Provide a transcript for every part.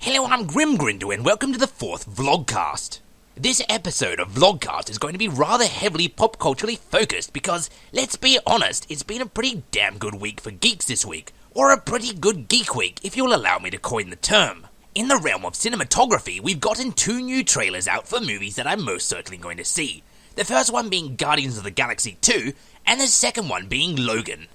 Hello, I'm Grin, and welcome to the 4th Vlogcast. This episode of Vlogcast is going to be rather heavily pop culturally focused because, let's be honest, it's been a pretty damn good week for geeks this week, or a pretty good geek week if you'll allow me to coin the term. In the realm of cinematography, we've gotten 2 new trailers out for movies that I'm most certainly going to see. The first one being Guardians of the Galaxy 2, and the second one being Logan.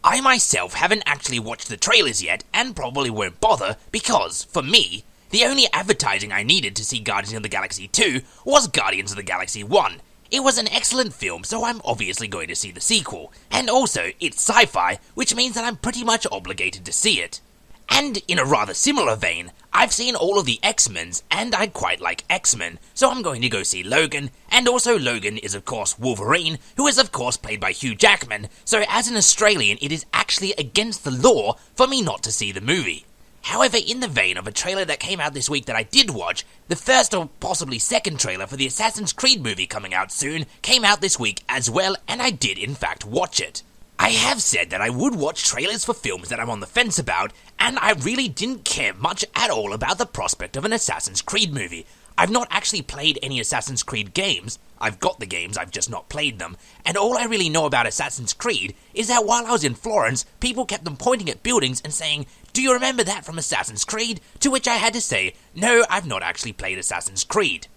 I myself haven't actually watched the trailers yet, and probably won't bother, because, for me, the only advertising I needed to see Guardians of the Galaxy 2 was Guardians of the Galaxy 1. It was an excellent film, so I'm obviously going to see the sequel. And also, it's sci-fi, which means that I'm pretty much obligated to see it. And in a rather similar vein, I've seen all of the X-Men's, and I quite like X-Men, so I'm going to go see Logan, and also Logan is of course Wolverine, who is of course played by Hugh Jackman, so as an Australian it is actually against the law for me not to see the movie. However, in the vein of a trailer that came out this week that I did watch, the first or possibly second trailer for the Assassin's Creed movie coming out soon came out this week as well, and I did in fact watch it. I have said that I would watch trailers for films that I'm on the fence about, and I really didn't care much at all about the prospect of an Assassin's Creed movie. I've not actually played any Assassin's Creed games. I've got the games, I've just not played them, and all I really know about Assassin's Creed is that while I was in Florence, people kept on pointing at buildings and saying, "Do you remember that from Assassin's Creed?" To which I had to say, no, I've not actually played Assassin's Creed.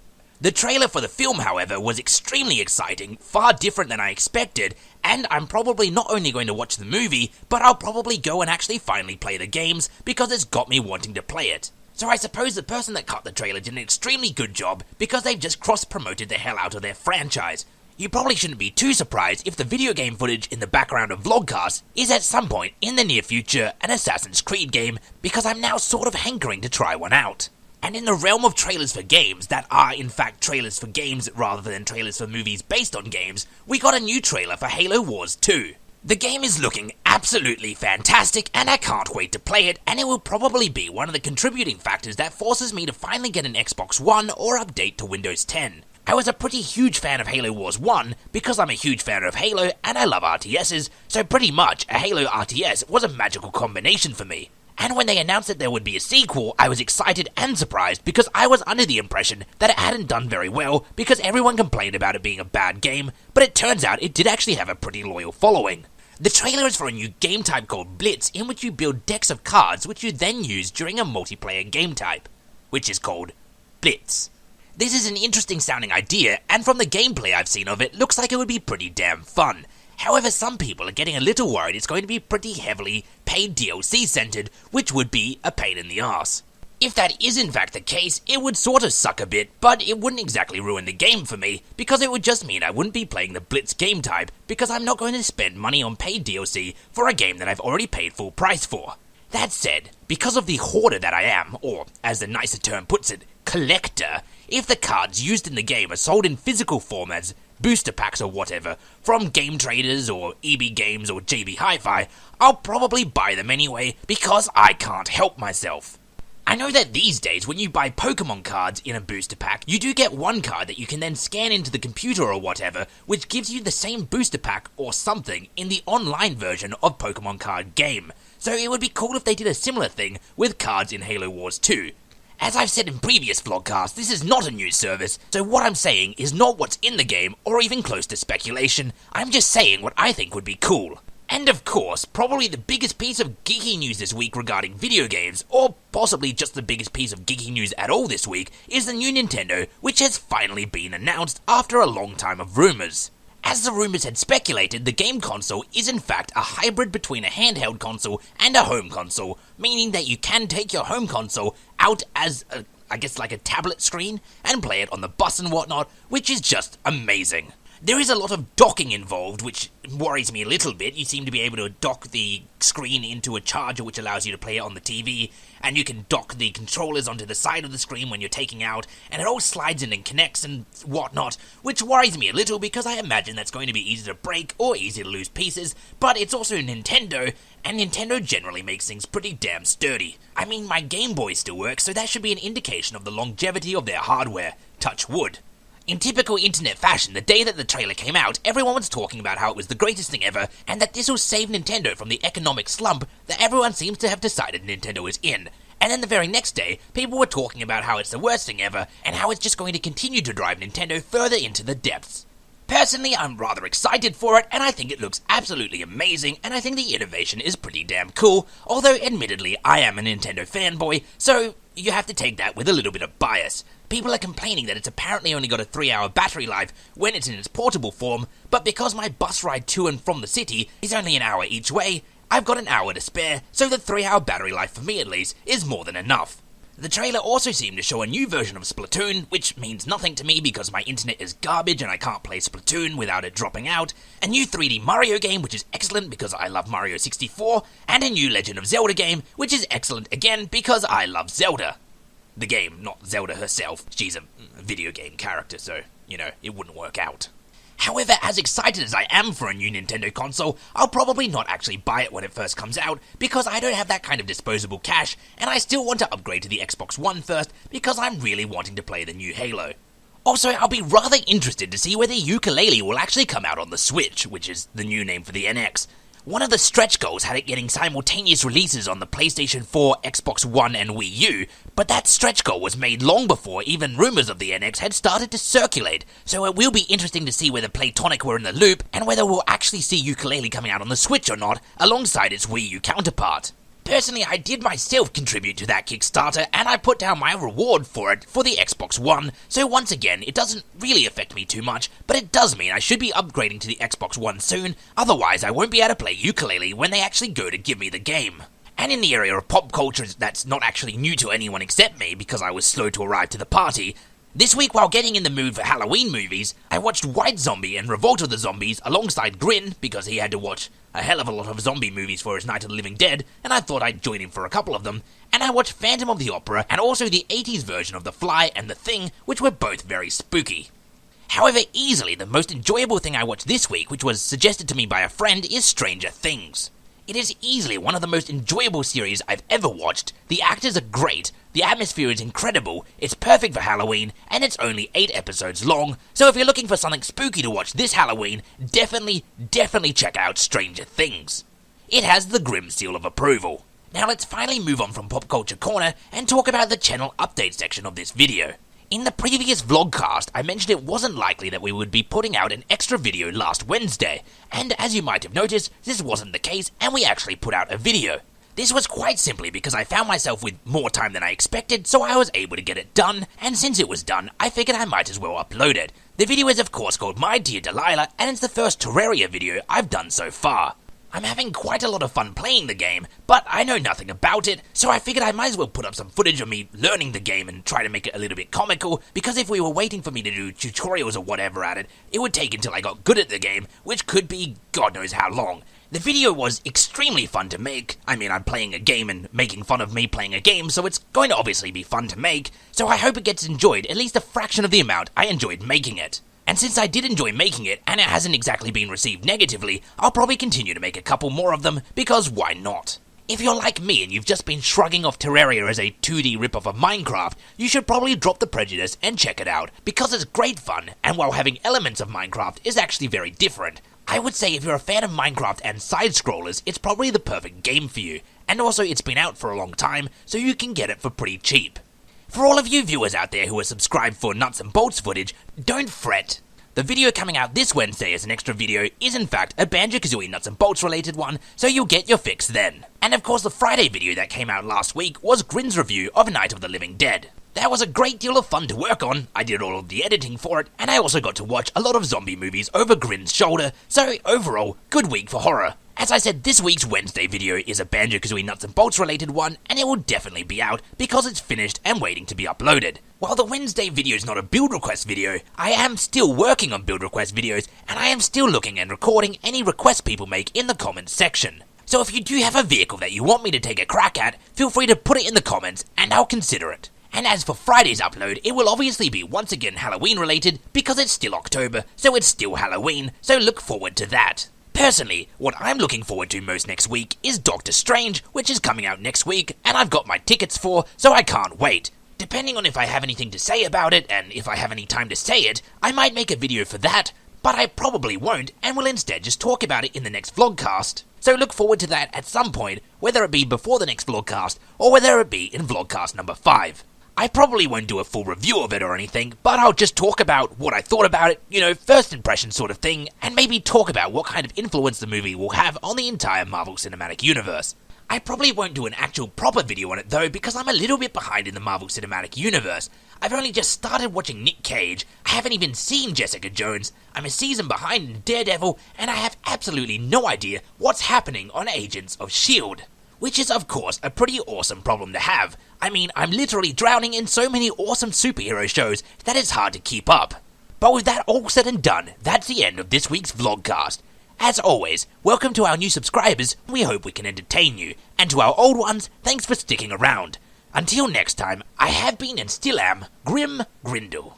The trailer for the film, however, was extremely exciting, far different than I expected, and I'm probably not only going to watch the movie, but I'll probably go and actually finally play the games, because it's got me wanting to play it. So I suppose the person that cut the trailer did an extremely good job, because they've just cross-promoted the hell out of their franchise. You probably shouldn't be too surprised if the video game footage in the background of Vlogcast is at some point in the near future an Assassin's Creed game, because I'm now sort of hankering to try one out. And in the realm of trailers for games that are in fact trailers for games rather than trailers for movies based on games, we got a new trailer for Halo Wars 2. The game is looking absolutely fantastic and I can't wait to play it, and it will probably be one of the contributing factors that forces me to finally get an Xbox One or update to Windows 10. I was a pretty huge fan of Halo Wars 1 because I'm a huge fan of Halo and I love RTSs, so pretty much a Halo RTS was a magical combination for me. And when they announced that there would be a sequel, I was excited and surprised because I was under the impression that it hadn't done very well because everyone complained about it being a bad game, but it turns out it did actually have a pretty loyal following. The trailer is for a new game type called Blitz, in which you build decks of cards which you then use during a multiplayer game type, which is called Blitz. This is an interesting sounding idea, and from the gameplay I've seen of it, looks like it would be pretty damn fun. However, some people are getting a little worried it's going to be pretty heavily paid DLC centered, which would be a pain in the arse. If that is in fact the case, it would sort of suck a bit, but it wouldn't exactly ruin the game for me, because it would just mean I wouldn't be playing the Blitz game type, because I'm not going to spend money on paid DLC for a game that I've already paid full price for. That said, because of the hoarder that I am, or as the nicer term puts it, collector, if the cards used in the game are sold in physical form as booster packs or whatever, from Game Traders or EB Games or JB Hi-Fi, I'll probably buy them anyway, because I can't help myself. I know that these days when you buy Pokemon cards in a booster pack, you do get one card that you can then scan into the computer or whatever, which gives you the same booster pack or something in the online version of Pokemon card game. So it would be cool if they did a similar thing with cards in Halo Wars 2. As I've said in previous vlogcasts, this is not a news service, so what I'm saying is not what's in the game or even close to speculation. I'm just saying what I think would be cool. And of course, probably the biggest piece of geeky news this week regarding video games, or possibly just the biggest piece of geeky news at all this week, is the new Nintendo, which has finally been announced after a long time of rumours. As the rumours had speculated, the game console is in fact a hybrid between a handheld console and a home console, meaning that you can take your home console out as like a tablet screen and play it on the bus and whatnot, which is just amazing. There is a lot of docking involved, which worries me a little bit. You seem to be able to dock the screen into a charger which allows you to play it on the TV, and you can dock the controllers onto the side of the screen when you're taking out, and it all slides in and connects and whatnot, which worries me a little because I imagine that's going to be easy to break or easy to lose pieces, but it's also Nintendo, and Nintendo generally makes things pretty damn sturdy. I mean, my Game Boy still works, so that should be an indication of the longevity of their hardware. Touch wood. In typical internet fashion, the day that the trailer came out, everyone was talking about how it was the greatest thing ever, and that this will save Nintendo from the economic slump that everyone seems to have decided Nintendo is in. And then the very next day, people were talking about how it's the worst thing ever, and how it's just going to continue to drive Nintendo further into the depths. Personally, I'm rather excited for it, and I think it looks absolutely amazing, and I think the innovation is pretty damn cool, although admittedly, I am a Nintendo fanboy, so you have to take that with a little bit of bias. People are complaining that it's apparently only got a 3-hour battery life when it's in its portable form, but because my bus ride to and from the city is only an hour each way, I've got an hour to spare, so the 3-hour battery life for me at least is more than enough. The trailer also seemed to show a new version of Splatoon, which means nothing to me because my internet is garbage and I can't play Splatoon without it dropping out, a new 3D Mario game, which is excellent because I love Mario 64, and a new Legend of Zelda game, which is excellent again because I love Zelda. The game, not Zelda herself. She's a video game character, so, it wouldn't work out. However, as excited as I am for a new Nintendo console, I'll probably not actually buy it when it first comes out, because I don't have that kind of disposable cash, and I still want to upgrade to the Xbox One first, because I'm really wanting to play the new Halo. Also, I'll be rather interested to see whether Yooka-Laylee will actually come out on the Switch, which is the new name for the NX. One of the stretch goals had it getting simultaneous releases on the PlayStation 4, Xbox One, and Wii U, but that stretch goal was made long before even rumours of the NX had started to circulate, so it will be interesting to see whether Playtonic were in the loop, and whether we'll actually see Yooka-Laylee coming out on the Switch or not, alongside its Wii U counterpart. Personally, I did myself contribute to that Kickstarter, and I put down my reward for it for the Xbox One, so once again, it doesn't really affect me too much, but it does mean I should be upgrading to the Xbox One soon, otherwise I won't be able to play Yooka-Laylee when they actually go to give me the game. And in the area of pop culture that's not actually new to anyone except me, because I was slow to arrive to the party, this week while getting in the mood for Halloween movies, I watched White Zombie and Revolt of the Zombies alongside Grin, because he had to watch a hell of a lot of zombie movies for his Night of the Living Dead, and I thought I'd join him for a couple of them, and I watched Phantom of the Opera and also the 80s version of The Fly and The Thing, which were both very spooky. However, easily the most enjoyable thing I watched this week, which was suggested to me by a friend, is Stranger Things. It is easily one of the most enjoyable series I've ever watched, the actors are great, the atmosphere is incredible, it's perfect for Halloween, and it's only 8 episodes long, so if you're looking for something spooky to watch this Halloween, definitely check out Stranger Things. It has the Grim seal of approval. Now let's finally move on from Pop Culture Corner and talk about the channel update section of this video. In the previous vlogcast, I mentioned it wasn't likely that we would be putting out an extra video last Wednesday, and as you might have noticed, this wasn't the case, and we actually put out a video. This was quite simply because I found myself with more time than I expected, so I was able to get it done, and since it was done, I figured I might as well upload it. The video is of course called My Dear Delilah, and it's the first Terraria video I've done so far. I'm having quite a lot of fun playing the game, but I know nothing about it, so I figured I might as well put up some footage of me learning the game and try to make it a little bit comical, because if we were waiting for me to do tutorials or whatever at it, it would take until I got good at the game, which could be God knows how long. The video was extremely fun to make. I mean, I'm playing a game and making fun of me playing a game, so it's going to obviously be fun to make, so I hope it gets enjoyed at least a fraction of the amount I enjoyed making it. And since I did enjoy making it, and it hasn't exactly been received negatively, I'll probably continue to make a couple more of them, because why not? If you're like me and you've just been shrugging off Terraria as a 2D ripoff of Minecraft, you should probably drop the prejudice and check it out, because it's great fun, and while having elements of Minecraft is actually very different. I would say if you're a fan of Minecraft and side-scrollers, it's probably the perfect game for you, and also it's been out for a long time, so you can get it for pretty cheap. For all of you viewers out there who are subscribed for nuts and bolts footage, don't fret. The video coming out this Wednesday as an extra video is in fact a Banjo-Kazooie nuts and bolts related one, so you'll get your fix then. And of course the Friday video that came out last week was Grin's review of Night of the Living Dead. That was a great deal of fun to work on, I did all of the editing for it, and I also got to watch a lot of zombie movies over Grin's shoulder, so overall, good week for horror. As I said, this week's Wednesday video is a Banjo-Kazooie nuts and bolts related one, and it will definitely be out because it's finished and waiting to be uploaded. While the Wednesday video is not a build request video, I am still working on build request videos, and I am still looking and recording any requests people make in the comments section. So if you do have a vehicle that you want me to take a crack at, feel free to put it in the comments and I'll consider it. And as for Friday's upload, it will obviously be once again Halloween related because it's still October, so it's still Halloween, so look forward to that. Personally, what I'm looking forward to most next week is Doctor Strange, which is coming out next week, and I've got my tickets for, so I can't wait. Depending on if I have anything to say about it, and if I have any time to say it, I might make a video for that, but I probably won't, and will instead just talk about it in the next vlogcast. So look forward to that at some point, whether it be before the next vlogcast, or whether it be in vlogcast number 5. I probably won't do a full review of it or anything, but I'll just talk about what I thought about it, first impression sort of thing, and maybe talk about what kind of influence the movie will have on the entire Marvel Cinematic Universe. I probably won't do an actual proper video on it though, because I'm a little bit behind in the Marvel Cinematic Universe. I've only just started watching Nick Cage, I haven't even seen Jessica Jones, I'm a season behind in Daredevil, and I have absolutely no idea what's happening on Agents of S.H.I.E.L.D. Which is of course a pretty awesome problem to have. I mean, I'm literally drowning in so many awesome superhero shows that it's hard to keep up. But with that all said and done, that's the end of this week's vlogcast. As always, welcome to our new subscribers, we hope we can entertain you, and to our old ones, thanks for sticking around. Until next time, I have been and still am Grim Grindle.